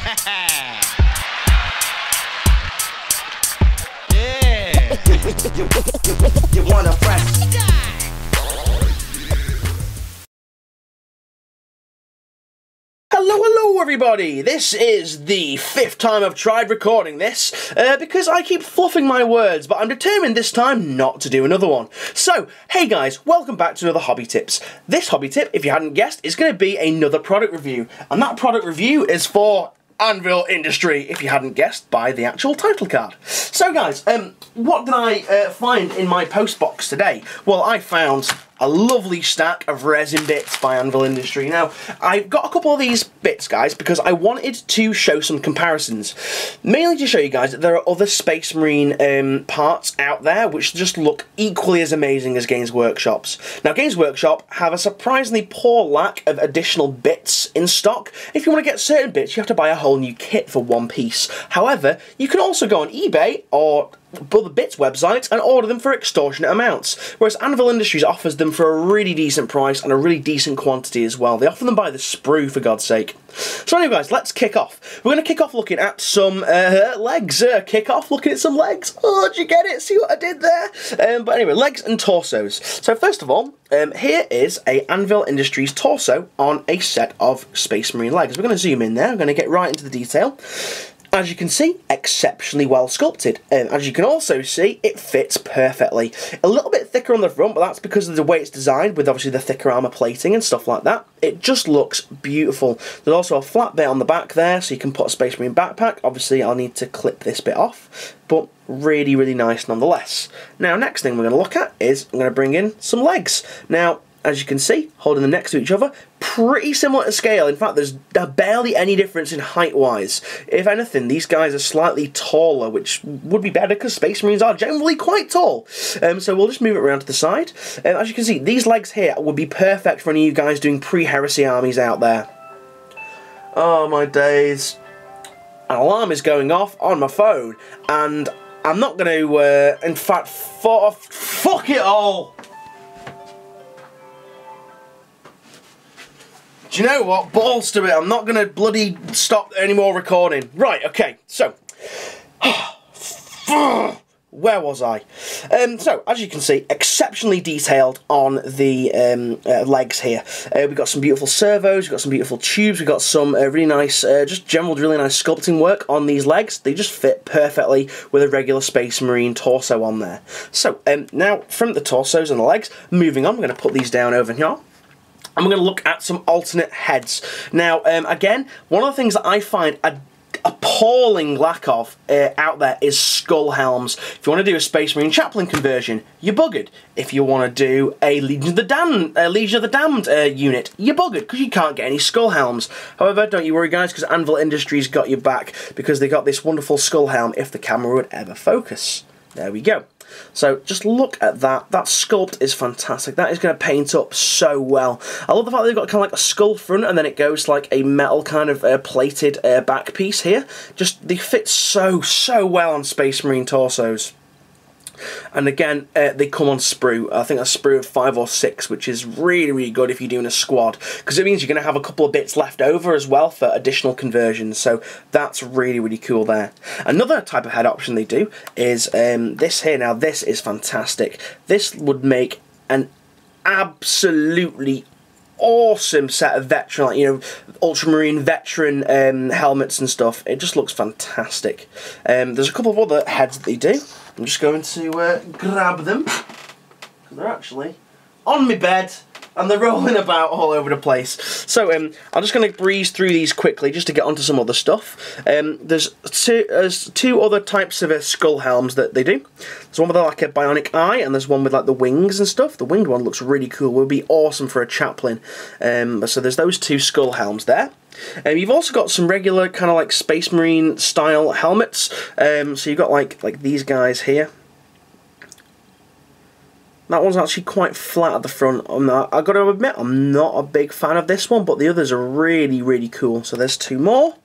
You wanna press. Hello everybody, this is the 5th time I've tried recording this, because I keep fluffing my words, but I'm determined this time not to do another one. So, hey guys, welcome back to another Hobby Tips. This Hobby Tip, if you hadn't guessed, is going to be another product review, and that product review is for ANVIL Industry, if you hadn't guessed by the actual title card. So guys, what did I find in my post box today? Well, I found a lovely stack of resin bits by ANVIL Industry. Now, I've got a couple of these bits, guys, because I wanted to show some comparisons. Mainly to show you guys that there are other Space Marine parts out there which just look equally as amazing as Games Workshop's. Now, Games Workshop have a surprisingly poor lack of additional bits in stock. If you want to get certain bits, you have to buy a whole new kit for one piece. However, you can also go on eBay or other bits websites and order them for extortionate amounts, whereas ANVIL Industries offers them for a really decent price and a really decent quantity as well. They offer them by the sprue, for God's sake. So anyway guys, let's kick off. We're going to kick off looking at some legs. Kick off looking at some legs. Oh, did you get it? See what I did there? But anyway, legs and torsos. So first of all, here is a ANVIL Industries torso on a set of Space Marine legs. We're going to zoom in there. I'm going to get right into the detail. As you can see, exceptionally well sculpted. As you can also see, it fits perfectly. A little bit thicker on the front, but that's because of the way it's designed, with obviously the thicker armour plating and stuff like that. It just looks beautiful. There's also a flat bit on the back there, so you can put a Space Marine backpack. Obviously, I'll need to clip this bit off, but really, really nice nonetheless. Now, next thing we're going to look at is I'm going to bring in some legs. Now, as you can see, holding them next to each other, pretty similar to scale. In fact, there's barely any difference in height-wise. If anything, these guys are slightly taller, which would be better because Space Marines are generally quite tall. So we'll just move it around to the side. As you can see, these legs here would be perfect for any of you guys doing pre-heresy armies out there. Oh my days. An alarm is going off on my phone, and I'm not going to, in fact, fuck it all! Do you know what? Balls to it. I'm not going to bloody stop any more recording. Right, okay, so. Where was I? So, as you can see, exceptionally detailed on the legs here. We've got some beautiful servos, we've got some beautiful tubes, we've got some really nice, just general really nice sculpting work on these legs. They just fit perfectly with a regular Space Marine torso on there. So, now from the torsos and the legs, moving on, we're going to put these down over here. And we're going to look at some alternate heads. Now, again, one of the things that I find a appalling lack of out there is skull helms. If you want to do a Space Marine Chaplain conversion, you're buggered. If you want to do a Legion of the Damned unit, you're buggered because you can't get any skull helms. However, don't you worry guys, because ANVIL Industries got your back, because they got this wonderful skull helm if the camera would ever focus. There we go. So just look at that. That sculpt is fantastic. That is going to paint up so well. I love the fact that they've got kind of like a skull front and then it goes like a metal kind of plated back piece here. Just, they fit so well on Space Marine torsos. And again, they come on sprue. I think a sprue of 5 or 6, which is really good if you're doing a squad, because it means you're going to have a couple of bits left over as well for additional conversions. So that's really cool there. Another type of head option they do is this here. Now this is fantastic. This would make an absolutely awesome set of veteran, like, you know, Ultramarine veteran helmets and stuff. It just looks fantastic. There's a couple of other heads that they do. I'm just going to grab them, because they're actually on my bed and they're rolling about all over the place. So I'm just going to breeze through these quickly just to get onto some other stuff. There's two other types of skull helms that they do. There's one with like a bionic eye, and there's one with like the wings and stuff. The winged one looks really cool. Would be awesome for a chaplain. So there's those two skull helms there. You've also got some regular kind of like Space Marine style helmets. So you've got like these guys here. That one's actually quite flat at the front. I've got to admit, I'm not a big fan of this one, but the others are really cool. So there's two more.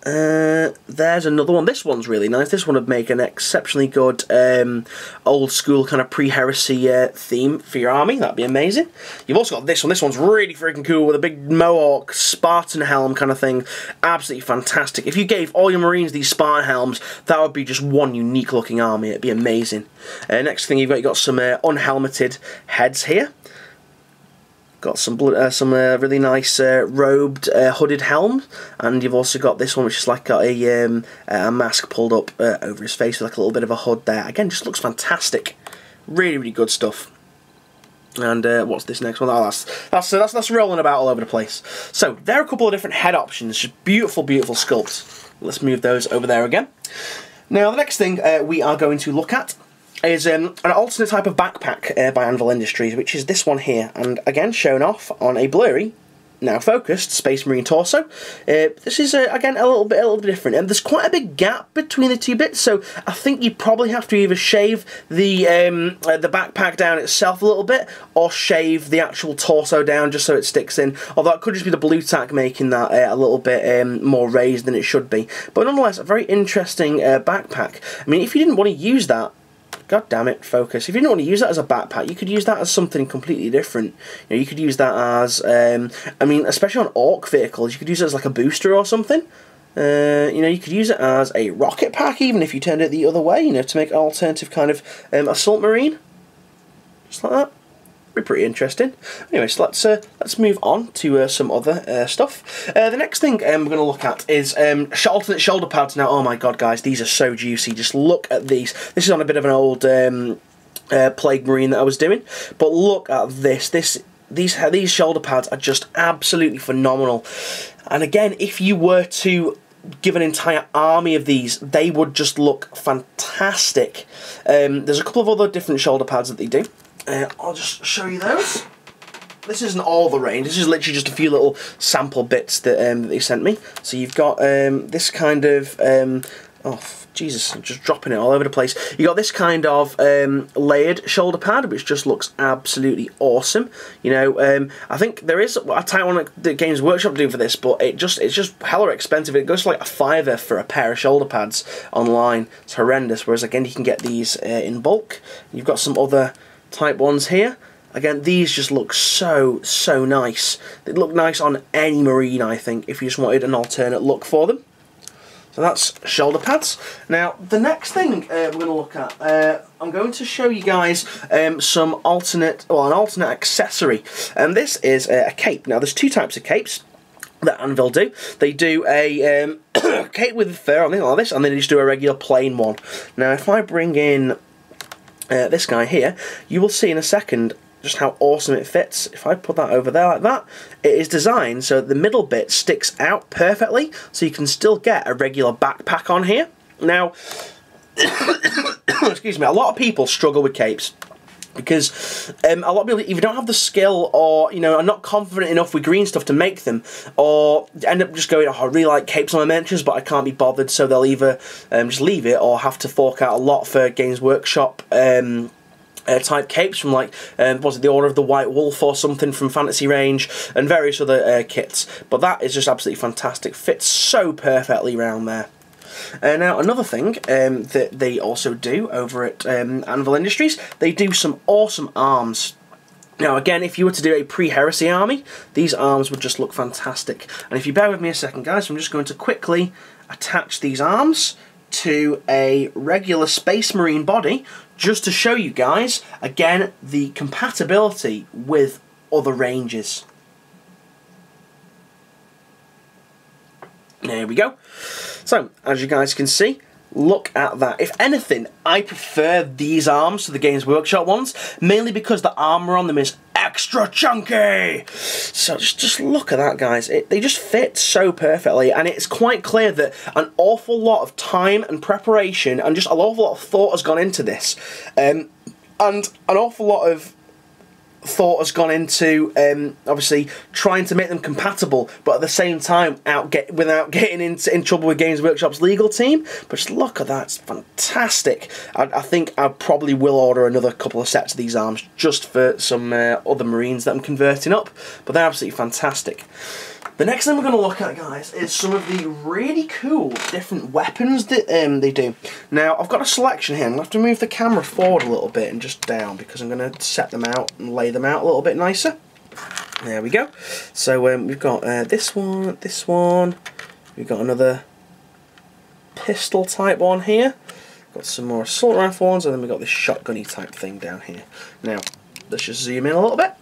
There's another one. This one's really nice. This one would make an exceptionally good old school kind of pre-heresy theme for your army. That'd be amazing. You've also got this one. This one's really freaking cool with a big Mohawk Spartan helm kind of thing. Absolutely fantastic. If you gave all your Marines these Spartan helms, that would be just one unique looking army. It'd be amazing. Next thing you've got some unhelmeted heads here. Got some really nice robed hooded helm, and you've also got this one which is like got a mask pulled up over his face with like a little bit of a hood there. Again, just looks fantastic. Really, really good stuff. And what's this next one? Oh, that's rolling about all over the place. So there are a couple of different head options. Just beautiful, beautiful sculpts. Let's move those over there again. Now the next thing we are going to look at is an alternate type of backpack by ANVIL Industries, which is this one here, and again shown off on a blurry, now focused Space Marine torso. This is again a little bit different, and there's quite a big gap between the two bits, so I think you probably have to either shave the backpack down itself a little bit, or shave the actual torso down just so it sticks in. Although it could just be the blue tack making that a little bit more raised than it should be. But nonetheless, a very interesting backpack. I mean, if you didn't want to use that, God damn it, focus. If you didn't want to use that as a backpack, you could use that as something completely different. You know, you could use that as, I mean, especially on Orc vehicles, you could use it as like a booster or something. You know, you could use it as a rocket pack, even if you turned it the other way, you know, to make an alternative kind of assault marine. Just like that. Be pretty interesting. Anyway, so let's move on to some other stuff. The next thing we're going to look at is alternate shoulder pads. Now, oh my god, guys, these are so juicy. Just look at these. This is on a bit of an old Plague Marine that I was doing, but look at this. These shoulder pads are just absolutely phenomenal. And again, if you were to give an entire army of these, they would just look fantastic. There's a couple of other different shoulder pads that they do. I'll just show you those. This isn't all the range, this is literally just a few little sample bits that, that they sent me. So you've got this kind of, oh Jesus, I'm just dropping it all over the place. You got this kind of layered shoulder pad, which just looks absolutely awesome. You know, I think there is a tight one that Games Workshop do for this, but it's just hella expensive. It goes for like a $5 for a pair of shoulder pads online. It's horrendous. Whereas again, you can get these in bulk. You've got some other type ones here. Again, these just look so nice. They look nice on any Marine, I think, if you just wanted an alternate look for them. So that's shoulder pads. Now, the next thing we're going to look at, I'm going to show you guys some alternate, well, an alternate accessory, and this is a cape. Now, there's two types of capes that ANVIL do. They do a cape with fur on it like this, and then they just do a regular plain one. Now, if I bring in this guy here, you will see in a second just how awesome it fits. If I put that over there like that, it is designed so the middle bit sticks out perfectly, so you can still get a regular backpack on here. Now, excuse me, a lot of people struggle with capes because a lot of people either don't have the skill, or you know, are not confident enough with green stuff to make them, or end up just going, oh, I really like capes on my miniatures but I can't be bothered, so they'll either just leave it or have to fork out a lot for Games Workshop type capes from like was it the Order of the White Wolf or something from Fantasy Range, and various other kits. But that is just absolutely fantastic. Fits so perfectly around there. Now, another thing that they also do over at ANVIL Industries, they do some awesome arms. Now, again, if you were to do a pre-heresy army, these arms would just look fantastic. And if you bear with me a second, guys, I'm just going to quickly attach these arms to a regular Space Marine body, just to show you guys, again, the compatibility with other ranges. There we go. So, as you guys can see, look at that. If anything, I prefer these arms to the Games Workshop ones, mainly because the armour on them is extra chunky. So just look at that, guys. They just fit so perfectly, and it's quite clear that an awful lot of time and preparation and just an awful lot of thought has gone into this, and an awful lot of thought has gone into obviously trying to make them compatible, but at the same time without getting in trouble with Games Workshop's legal team. But just look at that, it's fantastic. I think I probably will order another couple of sets of these arms just for some other Marines that I'm converting up, but they're absolutely fantastic. The next thing we're going to look at, guys, is some of the really cool different weapons that they do. Now, I've got a selection here. I'm going to have to move the camera forward a little bit and just down because I'm going to set them out and lay them out a little bit nicer. There we go. So we've got this one. We've got another pistol type one here. Got some more assault rifle ones, and then we've got this shotgunny type thing down here. Now, let's just zoom in a little bit.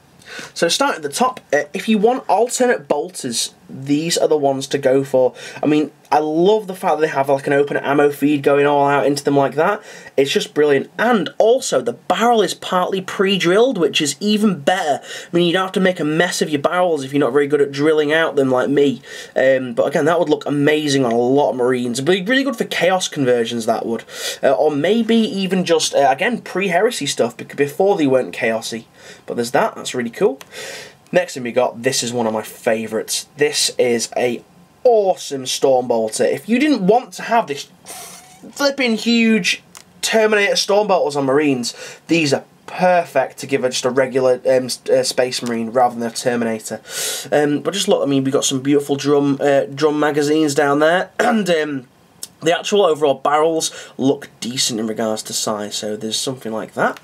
So start at the top. If you want alternate bolters, these are the ones to go for. I mean, I love the fact that they have like an open ammo feed going all out into them like that. It's just brilliant. And also, the barrel is partly pre-drilled, which is even better. I mean, you don't have to make a mess of your barrels if you're not very good at drilling out them like me. But again, that would look amazing on a lot of Marines. It'd be really good for chaos conversions, that would. Or maybe even just, again, pre-heresy stuff, because before they weren't chaosy. But there's that. That's really cool. Next thing we got, this is one of my favourites. This is a awesome Stormbolter. If you didn't want to have this flipping huge Terminator Stormbolters on Marines, these are perfect to give just a regular Space Marine rather than a Terminator. But just look, I mean, we've got some beautiful drum magazines down there, and the actual overall barrels look decent in regards to size, so there's something like that.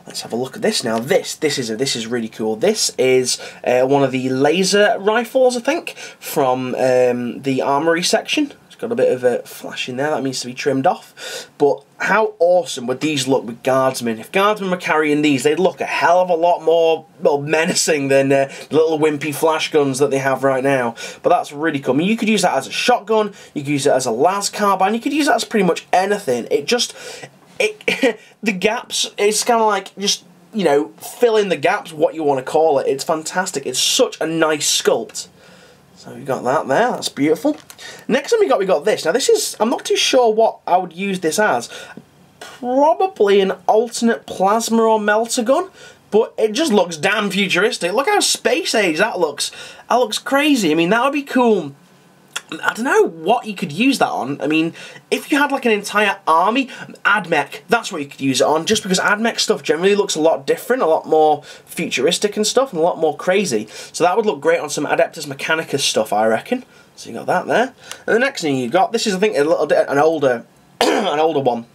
Let's have a look at this now. This is really cool. This is one of the laser rifles, I think, from the armory section. It's got a bit of a flash in there. That needs to be trimmed off. But how awesome would these look with guardsmen? If guardsmen were carrying these, they'd look a hell of a lot more menacing than the little wimpy flash guns that they have right now. But that's really cool. I mean, you could use that as a shotgun. You could use it as a las carbine. You could use that as pretty much anything. The gaps, it's kind of like just, you know, fill in the gaps, what you want to call it. It's fantastic. It's such a nice sculpt. So we got that there, that's beautiful. Next thing we got this. Now this is, I'm not too sure what I would use this as. Probably an alternate plasma or melter gun, but it just looks damn futuristic. Look how space age that looks. That looks crazy. I mean, that would be cool. I don't know what you could use that on. I mean, if you had like an entire army, AdMech, that's what you could use it on, just because AdMech stuff generally looks a lot different, a lot more futuristic and stuff, and a lot more crazy. So that would look great on some Adeptus Mechanicus stuff, I reckon. So you got that there. And the next thing you got, this is I think a little bit an older an older one,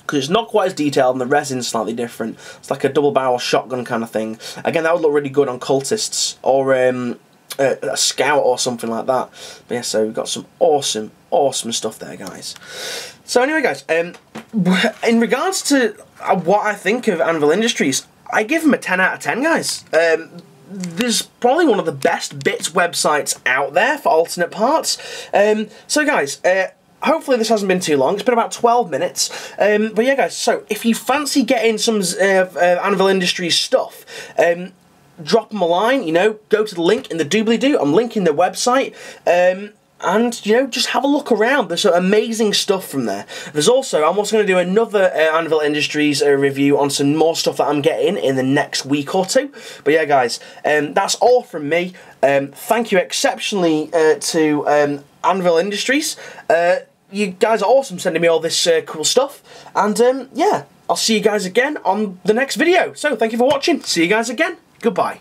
because it's not quite as detailed and the resin's slightly different. It's like a double barrel shotgun kind of thing. Again, that would look really good on cultists or a scout or something like that. But yeah, so we've got some awesome stuff there, guys. So anyway, guys, in regards to what I think of Anvil Industries, I give them a 10 out of 10, guys. There's probably one of the best bits websites out there for alternate parts. So guys, hopefully this hasn't been too long. It's been about 12 minutes. But yeah, guys, so if you fancy getting some Anvil Industries stuff, drop them a line, you know, go to the link in the doobly-doo. I'm linking their website, and, you know, just have a look around. There's some amazing stuff from there. I'm also going to do another Anvil Industries review on some more stuff that I'm getting in the next week or two. But yeah, guys, that's all from me. Thank you exceptionally to Anvil Industries. You guys are awesome sending me all this cool stuff. And, yeah, I'll see you guys again on the next video. So, thank you for watching. See you guys again. Goodbye.